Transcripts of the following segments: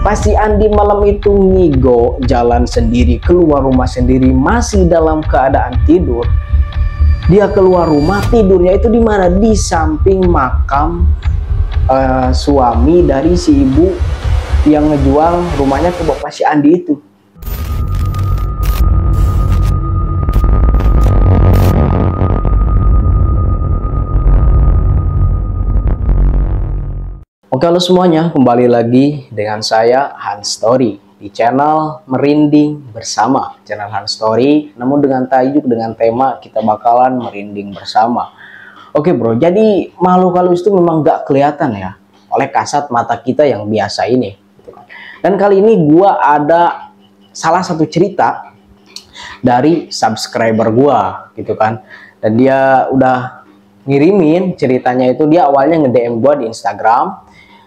Pas si Andi malam itu ngigo, jalan sendiri, keluar rumah sendiri, masih dalam keadaan tidur. Dia keluar rumah, tidurnya itu di mana? Di samping makam suami dari si ibu yang ngejual rumahnya ke bapak si Andi itu. Oke, halo semuanya, kembali lagi dengan saya Hans Story di channel Merinding Bersama, channel Hans Story, namun dengan tajuk, dengan tema kita bakalan merinding bersama. Oke bro, jadi makhluk halus itu memang gak kelihatan ya oleh kasat mata kita yang biasa ini. Dan kali ini gua ada salah satu cerita dari subscriber gua gitu kan, dan dia udah ngirimin ceritanya itu. Dia awalnya nge-DM gua di Instagram,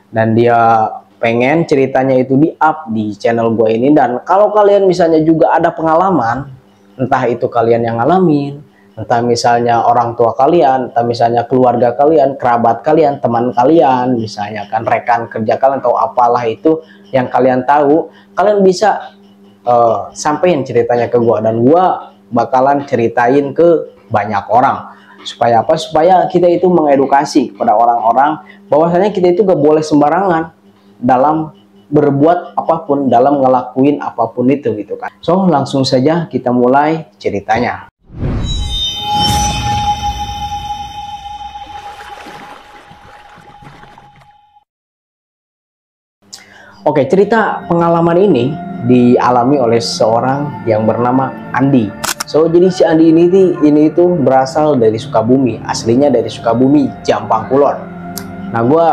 dan dia pengen ceritanya itu di-up di channel gue ini. Dan kalau kalian misalnya juga ada pengalaman, entah itu kalian yang ngalamin, entah misalnya orang tua kalian, entah misalnya keluarga kalian, kerabat kalian, teman kalian, misalnya kan rekan kerja kalian atau apalah itu yang kalian tahu, kalian bisa sampein ceritanya ke gue, dan gue bakalan ceritain ke banyak orang. Supaya apa? Supaya kita itu mengedukasi kepada orang-orang bahwasanya kita itu gak boleh sembarangan dalam berbuat apapun, dalam ngelakuin apapun itu gitu kan. So langsung saja kita mulai ceritanya. Oke, cerita pengalaman ini dialami oleh seorang yang bernama Andi. So jadi si Andi ini tuh berasal dari Sukabumi, aslinya dari Sukabumi, Jampang Kulon. Nah gue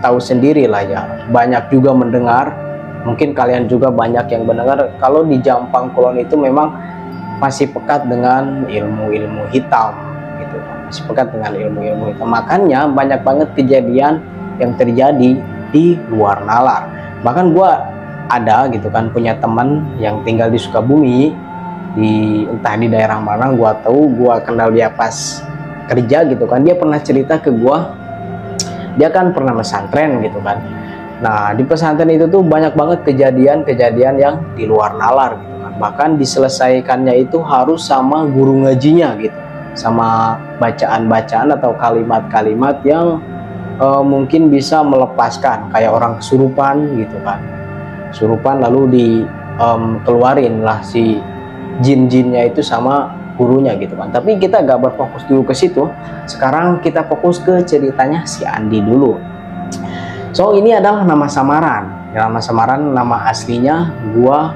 tahu sendiri lah ya, banyak juga mendengar, mungkin kalian juga banyak yang mendengar kalau di Jampang Kulon itu memang masih pekat dengan ilmu-ilmu hitam gitu kan, masih pekat dengan ilmu-ilmu hitam. Makanya banyak banget kejadian yang terjadi di luar nalar. Bahkan gue ada gitu kan, punya teman yang tinggal di Sukabumi, entah di daerah mana, gua tahu, gua kenal dia pas kerja gitu kan. Dia pernah cerita ke gua, dia kan pernah pesantren gitu kan. Nah di pesantren itu tuh banyak banget kejadian-kejadian yang di luar nalar gitu kan. Bahkan diselesaikannya itu harus sama guru ngajinya gitu, sama bacaan-bacaan atau kalimat-kalimat yang mungkin bisa melepaskan, kayak orang kesurupan gitu kan, kesurupan lalu keluarin lah si jin-jinnya itu sama gurunya gitu kan. Tapi kita gak berfokus dulu ke situ. Sekarang kita fokus ke ceritanya si Andi dulu. So ini adalah nama samaran. Nama samaran, nama aslinya gua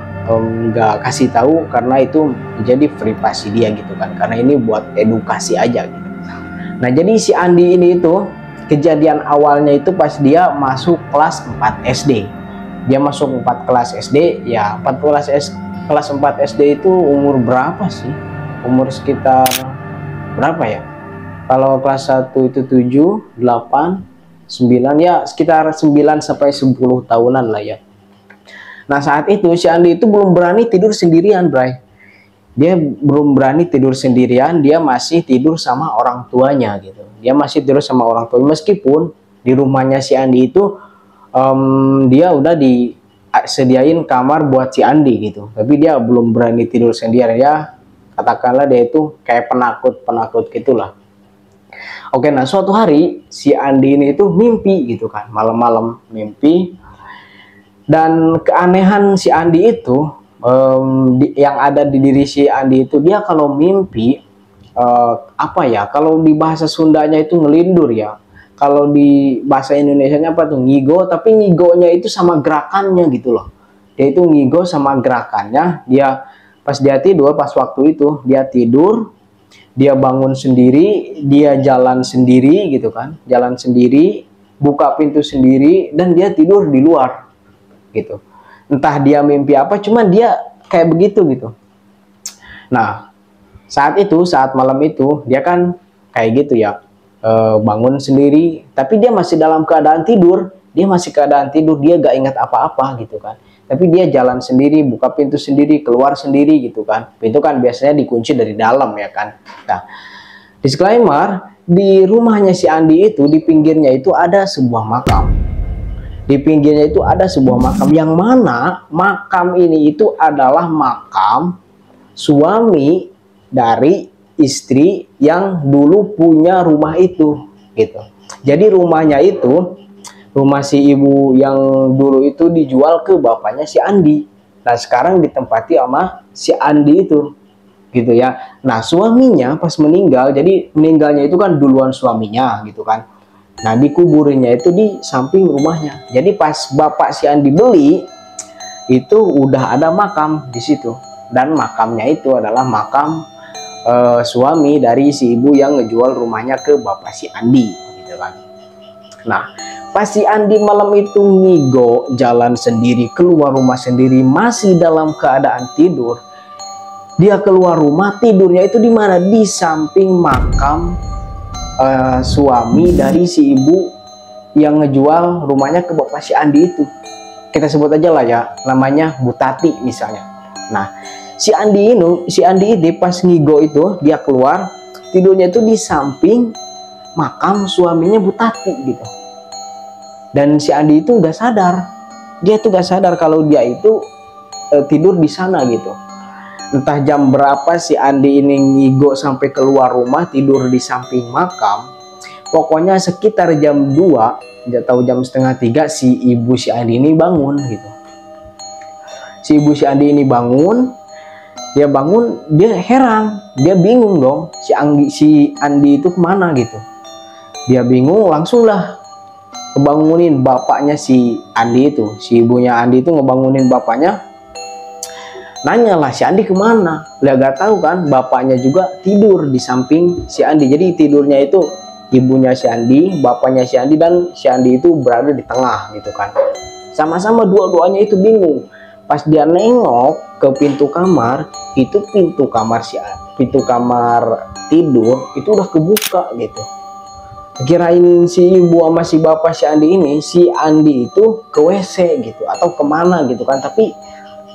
gak kasih tahu karena itu menjadi privasi dia gitu kan. Karena ini buat edukasi aja gitu. Nah jadi si Andi ini itu kejadian awalnya itu pas dia masuk kelas 4 SD. Dia masuk 4 kelas SD ya, 4 kelas 4 SD itu umur berapa sih? Umur sekitar berapa ya? Kalau kelas 1 itu 7, 8, 9 ya, sekitar 9 sampai 10 tahunan lah ya. Nah saat itu si Andi itu belum berani tidur sendirian, Bray. Dia belum berani tidur sendirian, dia masih tidur sama orang tuanya gitu. Dia masih tidur sama orang tuanya, meskipun di rumahnya si Andi itu dia udah disediain kamar buat si Andi gitu, tapi dia belum berani tidur sendirian ya, katakanlah dia itu kayak penakut gitulah. Oke, nah suatu hari si Andi ini itu mimpi gitu kan, malam-malam mimpi. Dan keanehan si Andi itu yang ada di diri si Andi itu, dia kalau mimpi apa ya, kalau di bahasa Sundanya itu ngelindur ya, kalau di bahasa Indonesianya apa tuh, ngigo, tapi ngigonya itu sama gerakannya gitu loh. Dia itu ngigo sama gerakannya. Dia pas dia tidur, pas waktu itu dia tidur, dia bangun sendiri, dia jalan sendiri gitu kan, jalan sendiri, buka pintu sendiri, dan dia tidur di luar gitu. Entah dia mimpi apa, cuman dia kayak begitu gitu. Nah saat itu, saat malam itu dia kan kayak gitu ya, bangun sendiri, tapi dia masih dalam keadaan tidur. Dia masih keadaan tidur, dia gak ingat apa-apa gitu kan. Tapi dia jalan sendiri, buka pintu sendiri, keluar sendiri gitu kan. Pintu kan biasanya dikunci dari dalam ya kan. Nah, disclaimer, di rumahnya si Andi itu, di pinggirnya itu ada sebuah makam. Di pinggirnya itu ada sebuah makam, yang mana makam ini itu adalah makam suami dari istri yang dulu punya rumah itu gitu. Jadi rumahnya itu, rumah si ibu yang dulu itu dijual ke bapaknya si Andi. Nah sekarang ditempati sama si Andi itu gitu ya. Nah suaminya pas meninggal, jadi meninggalnya itu kan duluan suaminya gitu kan. Nah dikuburinnya itu di samping rumahnya. Jadi pas bapak si Andi beli itu udah ada makam di situ, dan makamnya itu adalah makam suami dari si ibu yang ngejual rumahnya ke bapak si Andi gitu kan. Nah pas si Andi malam itu ngigo jalan sendiri, keluar rumah sendiri, masih dalam keadaan tidur. Dia keluar rumah, tidurnya itu di mana? Di samping makam suami dari si ibu yang ngejual rumahnya ke bapak si Andi itu. Kita sebut aja lah ya, namanya Bu Tati misalnya. Nah si Andi ini pas ngigo itu dia keluar, tidurnya itu di samping makam suaminya Bu Tati gitu. Dan si Andi itu udah sadar, dia tuh gak sadar kalau dia itu tidur di sana gitu. Entah jam berapa si Andi ini ngigo sampai keluar rumah, tidur di samping makam. Pokoknya sekitar jam 2 atau jam setengah 3 si ibu si Andi ini bangun gitu. Si ibu si Andi ini bangun, dia heran, dia bingung dong, si Andi itu kemana gitu. Dia bingung, langsung lah ngebangunin bapaknya si Andi itu. Si ibunya Andi itu ngebangunin bapaknya, nanya lah si Andi kemana. Dia gak tahu kan, bapaknya juga tidur di samping si Andi. Jadi tidurnya itu ibunya si Andi, bapaknya si Andi, dan si Andi itu berada di tengah gitu kan. Sama-sama dua-duanya itu bingung. Pas dia nengok ke pintu kamar, itu pintu kamar tidur itu udah kebuka gitu. Kirain si ibu sama si bapak si Andi ini, si Andi itu ke WC gitu atau kemana gitu kan. Tapi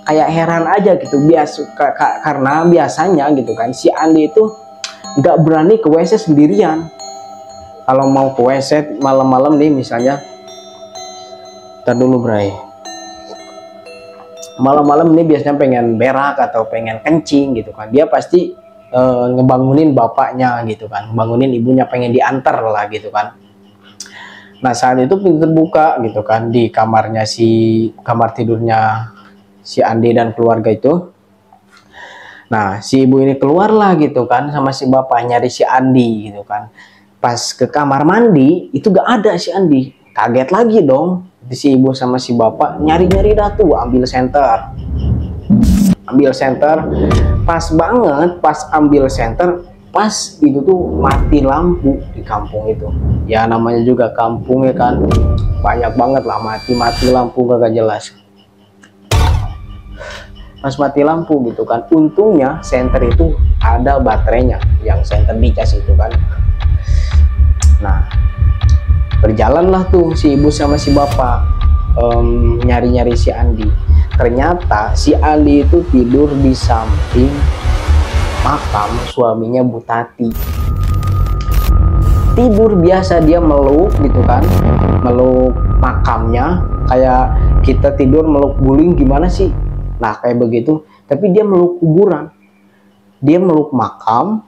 kayak heran aja gitu, karena biasanya gitu kan si Andi itu nggak berani ke WC sendirian. Kalau mau ke WC malam-malam nih misalnya, ntar dulu Bray, malam-malam ini biasanya pengen berak atau pengen kencing gitu kan, dia pasti ngebangunin bapaknya gitu kan, bangunin ibunya, pengen diantar lah gitu kan. Nah saat itu pintu terbuka gitu kan di kamar tidurnya si Andi dan keluarga itu. Nah si ibu ini keluar lah gitu kan sama si bapak nyari si Andi gitu kan. Pas ke kamar mandi itu gak ada si Andi, kaget lagi dong. Si ibu sama si bapak nyari-nyari dah tuh, ambil senter, pas banget pas ambil senter, pas itu tuh mati lampu di kampung itu. Ya namanya juga kampung ya kan, banyak banget lah mati lampu gak jelas. Pas mati lampu gitu kan, untungnya senter itu ada baterainya, yang senter dicas itu kan. Nah berjalanlah tuh si ibu sama si bapak nyari-nyari si Andi. Ternyata si Andi itu tidur di samping makam suaminya Bu Tati. Tidur biasa, dia meluk gitu kan, meluk makamnya, kayak kita tidur meluk guling gimana sih. Nah kayak begitu, tapi dia meluk kuburan, dia meluk makam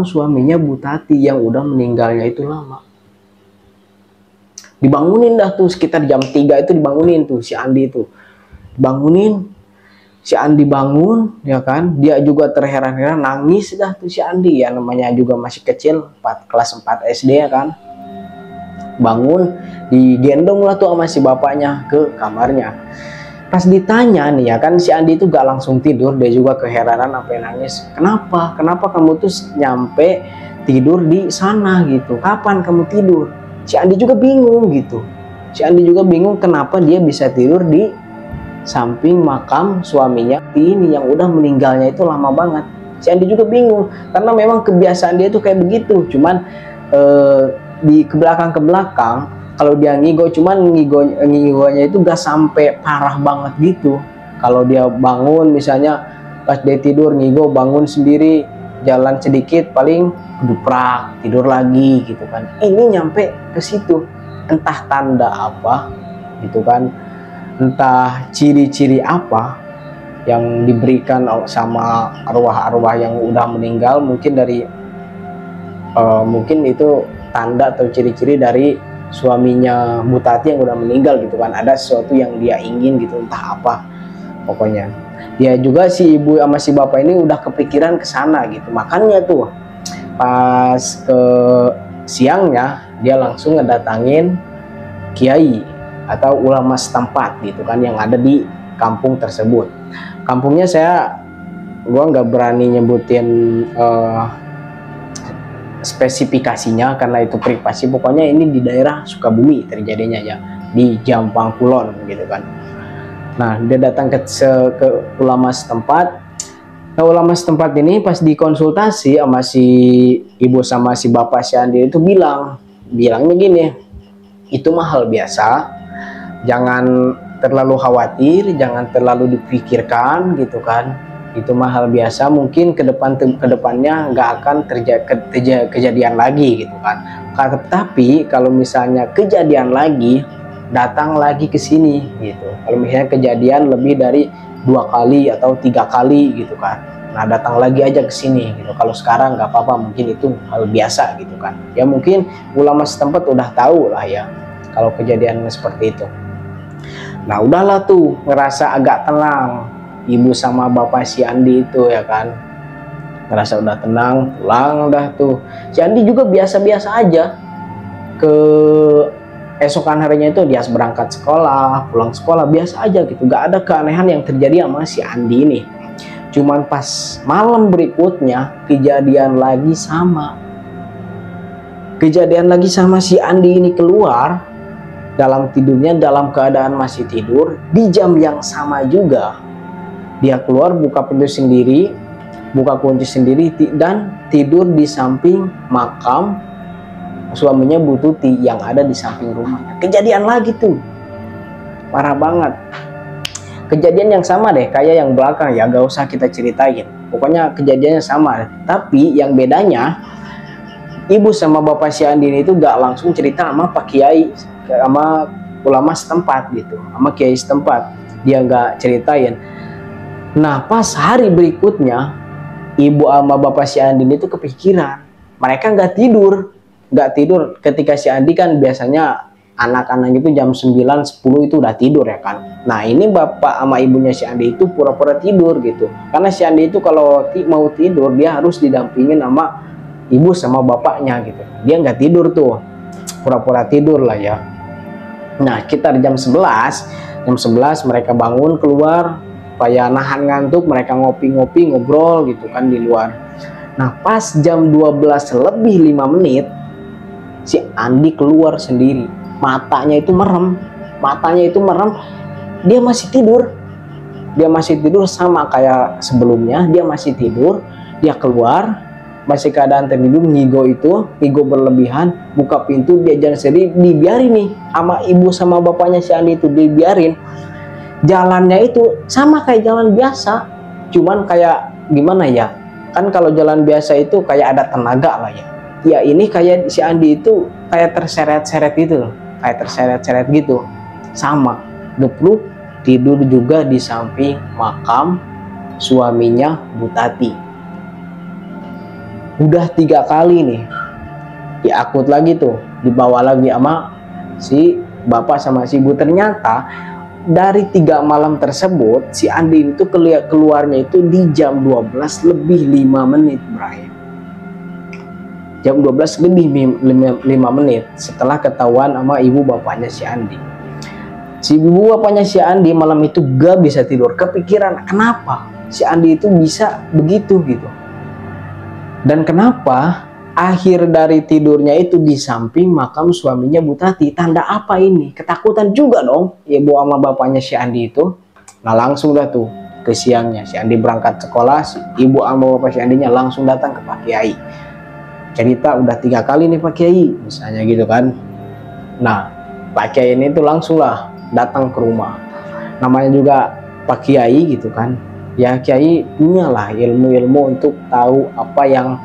suaminya Bu Tati yang udah meninggalnya itu lama. Dibangunin dah tuh sekitar jam 3 itu, dibangunin tuh si Andi itu, bangunin. Si Andi bangun ya kan, dia juga terheran-heran, nangis dah tuh si Andi ya, namanya juga masih kecil, kelas 4 SD ya kan. Bangun, digendong lah tuh sama si bapaknya ke kamarnya. Pas ditanya nih ya kan, si Andi itu gak langsung tidur, dia juga keheranan sampai nangis. Kenapa kamu tuh nyampe tidur di sana gitu, kapan kamu tidur? Si Andi juga bingung gitu. Si Andi juga bingung kenapa dia bisa tidur di samping makam suaminya ini yang udah meninggalnya itu lama banget. Si Andi juga bingung karena memang kebiasaan dia tuh kayak begitu. Cuman di belakang kalau dia ngigo, cuman ngigonya itu gak sampai parah banget gitu. Kalau dia bangun misalnya pas dia tidur ngigo, bangun sendiri jalan sedikit paling keduprak tidur lagi gitu kan. Ini nyampe ke situ. entah tanda apa gitu kan, entah ciri-ciri apa yang diberikan sama arwah-arwah yang udah meninggal. Mungkin dari mungkin itu tanda atau ciri-ciri dari suaminya Bu Tati yang udah meninggal gitu kan, ada sesuatu yang dia ingin gitu, entah apa pokoknya. Dia juga si ibu sama si bapak ini udah kepikiran ke sana gitu, makanya tuh pas ke siangnya dia langsung ngedatangin kiai atau ulama setempat gitu kan yang ada di kampung tersebut. Kampungnya gua nggak berani nyebutin spesifikasinya karena itu privasi. Pokoknya ini di daerah Sukabumi terjadinya ya, di Jampang Kulon gitu kan. Nah, dia datang ke ulama setempat. Nah, ulama setempat ini pas dikonsultasi sama si ibu sama si bapak si Andi itu bilangnya gini, itu mah hal biasa, jangan terlalu khawatir, jangan terlalu dipikirkan gitu kan, itu mah hal biasa, mungkin kedepannya nggak akan terjadi kejadian lagi gitu kan. Tapi kalau misalnya kejadian lagi, datang lagi ke sini gitu. Kalau misalnya kejadian lebih dari 2 kali atau 3 kali gitu kan, nah datang lagi aja ke sini gitu. Kalau sekarang nggak apa-apa, mungkin itu hal biasa gitu kan. Ya mungkin ulama setempat udah tahu lah ya kalau kejadian seperti itu. Nah udahlah tuh, ngerasa agak tenang ibu sama bapak si Andi itu ya kan, ngerasa udah tenang, pulang dah tuh. Si Andi juga biasa-biasa aja. Esokan harinya itu dia berangkat sekolah, pulang sekolah biasa aja gitu, gak ada keanehan yang terjadi sama si Andi ini. Cuman pas malam berikutnya kejadian lagi sama si Andi ini. Keluar dalam tidurnya, dalam keadaan masih tidur, di jam yang sama juga dia keluar, buka pintu sendiri, buka kunci sendiri, dan tidur di samping makam suaminya Bu Tuti yang ada di samping rumahnya. Kejadian lagi tuh, parah banget. Kejadian yang sama deh kayak yang belakang ya, gak usah kita ceritain, pokoknya kejadiannya sama. Tapi yang bedanya, ibu sama bapak si Andin itu gak langsung cerita sama Pak Kiai, sama ulama setempat gitu, sama Kiai setempat, dia gak ceritain. Nah pas hari berikutnya, ibu sama bapak si Andin itu kepikiran, mereka gak tidur ketika si Andi kan biasanya anak-anak itu jam 9-10 itu udah tidur ya kan. Nah ini bapak sama ibunya si Andi itu pura-pura tidur gitu, karena si Andi itu kalau mau tidur dia harus didampingin sama ibu sama bapaknya gitu. Dia nggak tidur tuh, pura-pura tidur lah ya. Nah sekitar jam 11 mereka bangun keluar supaya nahan ngantuk, mereka ngopi-ngopi ngobrol gitu kan di luar. Nah pas jam 12 lebih 5 menit si Andi keluar sendiri, matanya itu merem, dia masih tidur sama kayak sebelumnya, dia masih tidur. Dia keluar masih keadaan tertidur, ngigo berlebihan, buka pintu, dia jalan sendiri, dibiarin nih sama ibu sama bapaknya si Andi itu, dibiarin. Jalannya itu sama kayak jalan biasa, cuman kayak gimana ya, kan kalau jalan biasa itu kayak ada tenaga lah ya. Ya ini kayak si Andi itu kayak terseret-seret gitu, sama gepluk tidur juga di samping makam suaminya Bu Tati. Udah 3 kali nih, diakut lagi tuh, dibawa lagi sama si bapak sama si ibu. Ternyata dari 3 malam tersebut si Andi itu keluarnya itu di jam 12 lebih 5 menit Bray. Jam 12 lebih 5 menit setelah ketahuan sama ibu bapaknya si Andi. Si ibu bapaknya si Andi malam itu gak bisa tidur, kepikiran kenapa si Andi itu bisa begitu gitu. Dan kenapa akhir dari tidurnya itu di samping makam suaminya Bu Tati. Tanda apa ini? Ketakutan juga dong ibu sama bapaknya si Andi itu. Nah langsung dah tuh ke siangnya si Andi berangkat sekolah, si ibu sama bapak si Andinya langsung datang ke Pak Kiai. Cerita udah 3 kali nih Pak Kiai misalnya gitu kan. Nah Pak Kiai ini tuh langsung lah datang ke rumah, namanya juga Pak Kiai gitu kan ya. Kiai punya lah ilmu-ilmu untuk tahu apa yang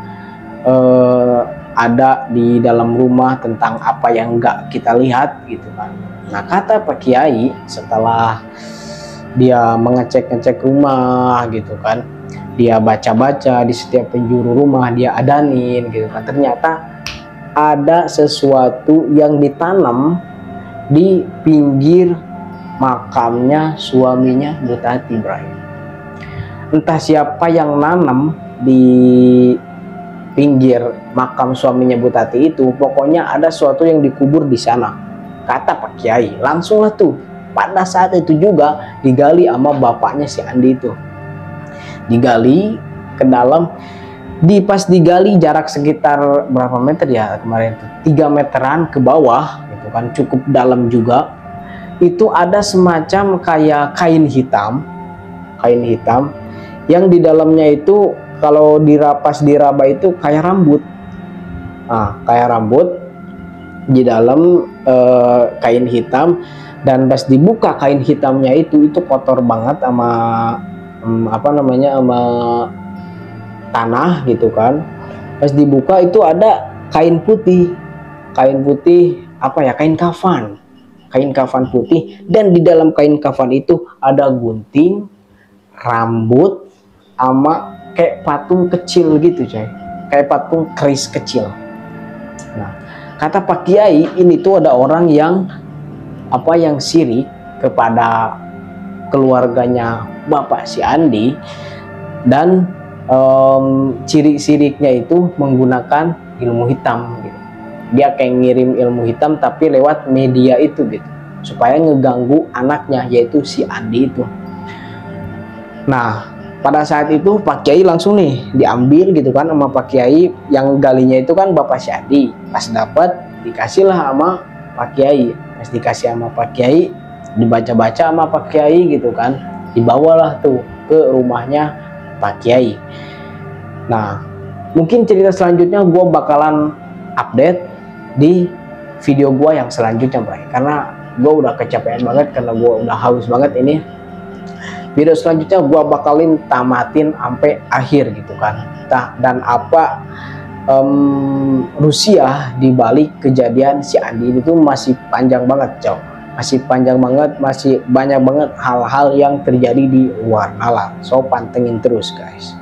ada di dalam rumah, tentang apa yang nggak kita lihat gitu kan. Nah, kata Pak Kiai, setelah dia mengecek-ngecek rumah gitu kan, dia baca-baca di setiap penjuru rumah, dia adanin gitu kan, ternyata ada sesuatu yang ditanam di pinggir makamnya suaminya Bu Tati, Bray. Entah siapa yang nanam di pinggir makam suaminya Bu Tati itu, pokoknya ada sesuatu yang dikubur di sana, kata Pak Kiai. Langsunglah tuh pada saat itu juga digali sama bapaknya si Andi itu, digali ke dalam. Pas digali jarak sekitar berapa meter ya kemarin itu, 3 meteran ke bawah gitu kan, cukup dalam juga. Itu ada semacam kayak kain hitam yang di dalamnya itu kalau pas diraba itu kayak rambut. Nah, kayak rambut di dalam kain hitam. Dan pas dibuka kain hitamnya itu kotor banget sama sama tanah gitu kan. Pas dibuka itu ada kain putih kain kafan putih, dan di dalam kain kafan itu ada gunting, rambut, sama kayak patung kecil gitu coy, kayak patung keris kecil. Nah, kata Pak Kiai, ini tuh ada orang yang sirik kepada keluarganya Bapak si Andi, dan sirik-siriknya itu menggunakan ilmu hitam gitu. Dia kayak ngirim ilmu hitam tapi lewat media itu gitu, supaya ngeganggu anaknya, yaitu si Andi itu. Nah, pada saat itu Pak Kiai langsung nih diambil gitu kan sama Pak Kiai, yang galinya itu kan Bapak si Andi. Pas dapat dikasih lah sama Pak Kiai. Pas dikasih sama Pak Kiai, dibaca-baca sama Pak Kiai gitu kan, dibawalah tuh ke rumahnya Pak Kiai. Nah, mungkin cerita selanjutnya gue bakalan update di video gue yang selanjutnya, Bray, karena gue udah kecapean banget, karena gue udah haus banget ini. Video selanjutnya gue bakalin tamatin sampai akhir gitu kan. Dan apa Rusia di balik kejadian si Andi itu masih panjang banget, cow. Masih panjang banget, masih banyak banget hal-hal yang terjadi di luar nalar. So pantengin terus, guys.